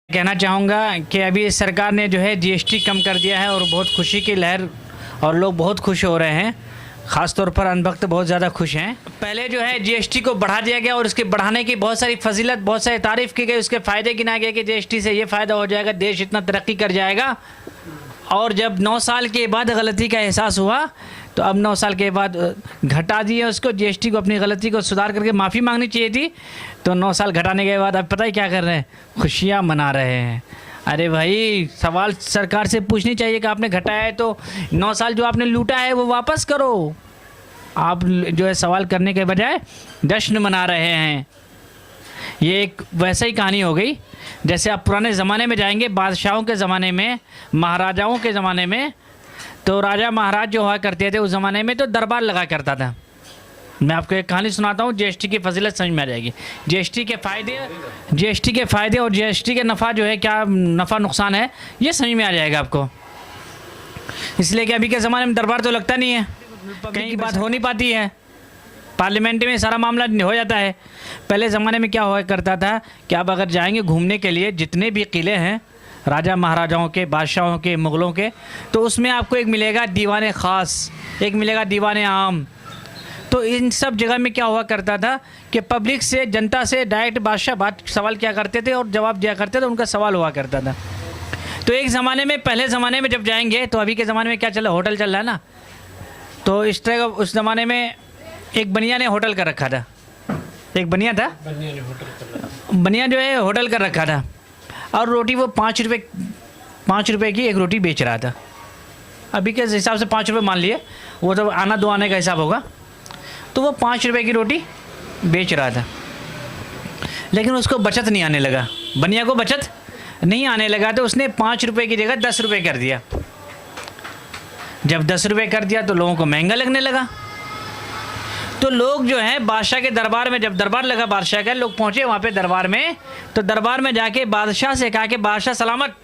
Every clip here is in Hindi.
कहना चाहूँगा कि अभी सरकार ने जो है जीएसटी कम कर दिया है और बहुत खुशी की लहर और लोग बहुत खुश हो रहे हैं। ख़ास तौर पर अनभक्त बहुत ज़्यादा खुश हैं। पहले जो है जीएसटी को बढ़ा दिया गया और उसके बढ़ाने की बहुत सारी फजीलत, बहुत सारी तारीफ़ की गई, उसके फ़ायदे गिनाए गए कि जीएसटी से ये फ़ायदा हो जाएगा, देश इतना तरक्की कर जाएगा। और जब 9 साल के बाद गलती का एहसास हुआ तो अब 9 साल के बाद घटा दिए उसको, जीएसटी को अपनी गलती को सुधार करके माफ़ी मांगनी चाहिए थी। तो 9 साल घटाने के बाद अब पता है क्या कर रहे हैं, खुशियाँ मना रहे हैं। अरे भाई, सवाल सरकार से पूछनी चाहिए कि आपने घटाया है तो 9 साल जो आपने लूटा है वो वापस करो। आप जो है सवाल करने के बजाय जश्न मना रहे हैं। ये एक वैसा ही कहानी हो गई जैसे आप पुराने ज़माने में जाएंगे, बादशाहों के ज़माने में, महाराजाओं के ज़माने में। तो राजा महाराज जो हुआ करते थे उस ज़माने में तो दरबार लगा करता था। मैं आपको एक कहानी सुनाता हूँ, जीएसटी की फजीलत समझ में आ जाएगी। जीएसटी के फ़ायदे और जीएसटी के नफ़ा जो है, क्या नफ़ा नुकसान है, ये समझ में आ जाएगा आपको। इसलिए कि अभी के ज़माने में दरबार तो लगता नहीं है, कहीं की बात हो नहीं पाती है, पार्लियामेंट में सारा मामला हो जाता है। पहले ज़माने में क्या हुआ करता था कि आप अगर जाएंगे घूमने के लिए, जितने भी किले हैं राजा महाराजाओं के, बादशाहों के, मुग़लों के, तो उसमें आपको एक मिलेगा दीवान ख़ास, एक मिलेगा दीवान आम। तो इन सब जगह में क्या हुआ करता था कि पब्लिक से, जनता से डायरेक्ट बादशाह सवाल किया करते थे और जवाब दिया करते थे, उनका सवाल हुआ करता था। तो एक ज़माने में, पहले ज़माने में जब जाएंगे तो अभी के ज़माने में क्या चल रहा है, होटल चल रहा है ना, तो इस तरह उस ज़माने में एक बनिया ने होटल कर रखा था। एक बनिया था, बनिया जो है होटल कर रखा था और रोटी वो 5 रुपये की एक रोटी बेच रहा था। अभी के हिसाब से 5 रुपये मान लिए, वो तो आना दो आने का हिसाब होगा। तो वो 5 रुपये की रोटी बेच रहा था, लेकिन उसको बचत नहीं आने लगा, बनिया को बचत नहीं आने लगा। तो उसने 5 रुपये की जगह 10 रुपये कर दिया। जब 10 रुपये कर दिया तो लोगों को महंगा लगने लगा। तो लोग जो हैं बादशाह के दरबार में, जब दरबार लगा बादशाह का, लोग पहुँचे वहाँ पे दरबार में। तो दरबार में जाके बादशाह से कहा कि बादशाह सलामत,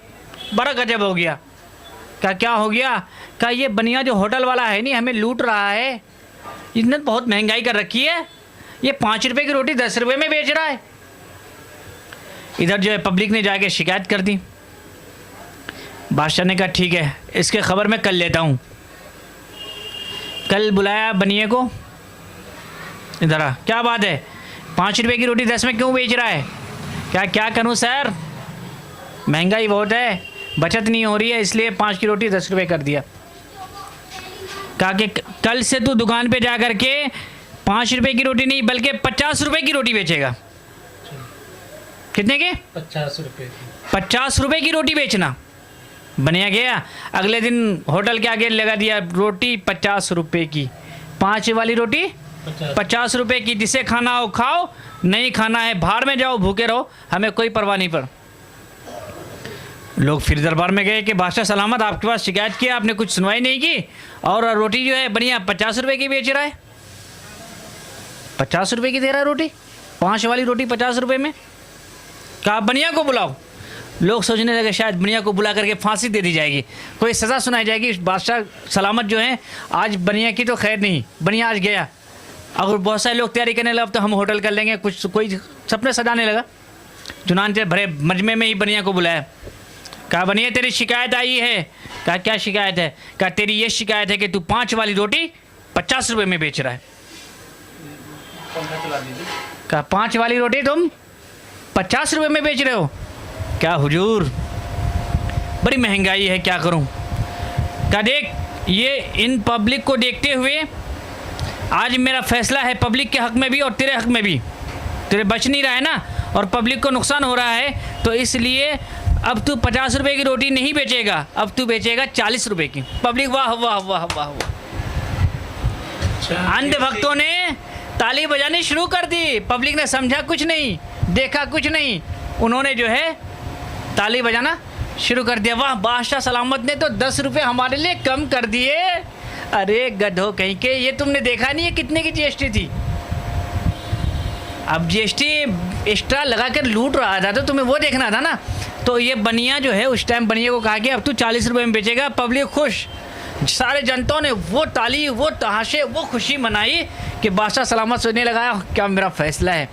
बड़ा गजब हो गया। कहा क्या हो गया? कहा ये बनिया जो होटल वाला है नहीं, हमें लूट रहा है, इसने बहुत महंगाई कर रखी है, ये 5 रुपये की रोटी 10 रुपये में बेच रहा है। इधर जो है पब्लिक ने जाके शिकायत कर दी। बादशाह ने कहा ठीक है, इसके खबर मैं कल लेता हूँ। कल बुलाया बनिए को, इधर आ, क्या बात है, 5 रुपये की रोटी 10 में क्यों बेच रहा है? क्या करूँ सर, महंगाई बहुत है, बचत नहीं हो रही है, इसलिए 5 की रोटी 10 रुपये कर दिया। कहा कि कल से तू दुकान पे जा कर के 5 रुपये की रोटी नहीं बल्कि 50 रुपये की रोटी बेचेगा। कितने के? 50 रुपये। 50 रुपये की रोटी बेचना। बनिया गया, अगले दिन होटल के आगे लगा दिया, रोटी 50 रुपये की, 5 वाली रोटी 50 रुपये की, जिसे खाना हो खाओ, नहीं खाना है भाड़ में जाओ, भूखे रहो, हमें कोई परवाह नहीं पड़। लोग फिर दरबार में गए कि बादशाह सलामत, आपके पास शिकायत किया, आपने कुछ सुनवाई नहीं की और रोटी जो है बनिया 50 रुपये की बेच रहा है। 50 रुपये की दे रहा है रोटी, 5 वाली रोटी 50 रुपये में। कहा बनिया को बुलाओ। लोग सोचने लगे शायद बनिया को बुला करके फांसी दे दी जाएगी, कोई सज़ा सुनाई जाएगी। बादशाह सलामत जो है, आज बनिया की तो खैर नहीं, बनिया आज गया। अगर बहुत सारे लोग तैयारी करने लगे तो हम होटल कर लेंगे, कुछ कोई सपने सजाने लगा। जुनान से भरे मजमे में ही बनिया को बुलाया। कहा बनिया तेरी शिकायत आई है। कहा क्या शिकायत है? कहा तेरी ये शिकायत है कि तू 5 वाली रोटी 50 रुपये में बेच रहा है। कहा 5 वाली रोटी तुम 50 रुपये में बेच रहे हो? क्या हुजूर, बड़ी महंगाई है, क्या करूं? कहा देख, ये इन पब्लिक को देखते हुए आज मेरा फैसला है, पब्लिक के हक में भी और तेरे हक में भी। तेरे बच नहीं रहा है ना, और पब्लिक को नुकसान हो रहा है, तो इसलिए अब तू 50 रुपये की रोटी नहीं बेचेगा, अब तू बेचेगा 40 रुपये की। पब्लिक वाह वाह वाह वाह वाह। अंधभक्तों ने ताली बजानी शुरू कर दी। पब्लिक ने समझा कुछ नहीं, देखा कुछ नहीं, उन्होंने जो है ताली बजाना शुरू कर दिया। वाह, बादशाह सलामत ने तो 10 रुपये हमारे लिए कम कर दिए। अरे गधो कहीं के, ये तुमने देखा नहीं है कितने की जीएसटी थी? अब जीएसटी एक्स्ट्रा लगा कर लूट रहा था तो तुम्हें वो देखना था ना। तो ये बनिया जो है, उस टाइम बनिया को कहा कि अब तू 40 रुपये में बेचेगा। पब्लिक खुश, सारे जनताओं ने वो ताली, वो तहाशे, वो खुशी मनाई कि बादशाह सलामत सोचने लगा क्या मेरा फैसला है।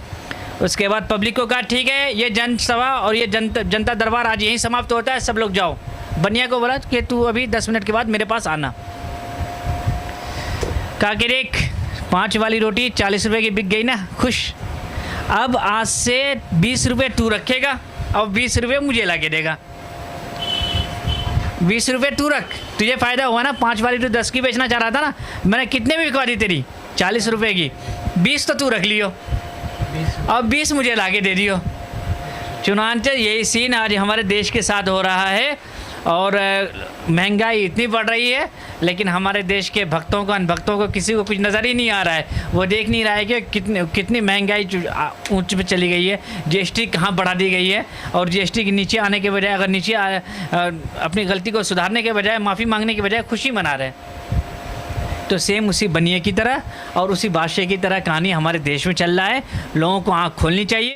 उसके बाद पब्लिक को कहा ठीक है ये जनसभा और ये जनता दरबार आज यहीं समाप्त होता है, सब लोग जाओ। बनिया को बोला कि तू अभी 10 मिनट के बाद मेरे पास आना। कहा कि देख 5 वाली रोटी 40 रुपये की बिक गई ना, खुश। अब आज से 20 रुपये तू रखेगा और 20 रुपये मुझे ला के देगा। 20 रुपये तू रख, तुझे फ़ायदा हुआ ना। 5 वाली तो 10 की बेचना चाह रहा था ना, मैंने कितने में बिकवा दी तेरी, 40 रुपये की। 20 तो तू रख लियो और 20 मुझे ला के दे दियो। चुनांचल यही सीन आज हमारे देश के साथ हो रहा है। और महंगाई इतनी बढ़ रही है, लेकिन हमारे देश के भक्तों को, अनभक्तों को, किसी को कुछ नज़र ही नहीं आ रहा है। वो देख नहीं रहा है कि कितनी महंगाई ऊंच पे चली गई है, जीएसटी कहाँ बढ़ा दी गई है। और जीएसटी के नीचे आने के बजाय, अगर नीचे अपनी गलती को सुधारने के बजाय, माफ़ी मांगने के बजाय खुशी मना रहे हैं। तो सेम उसी बनिए की तरह और उसी बादशाह की तरह कहानी हमारे देश में चल रहा है। लोगों को आँख खोलनी चाहिए।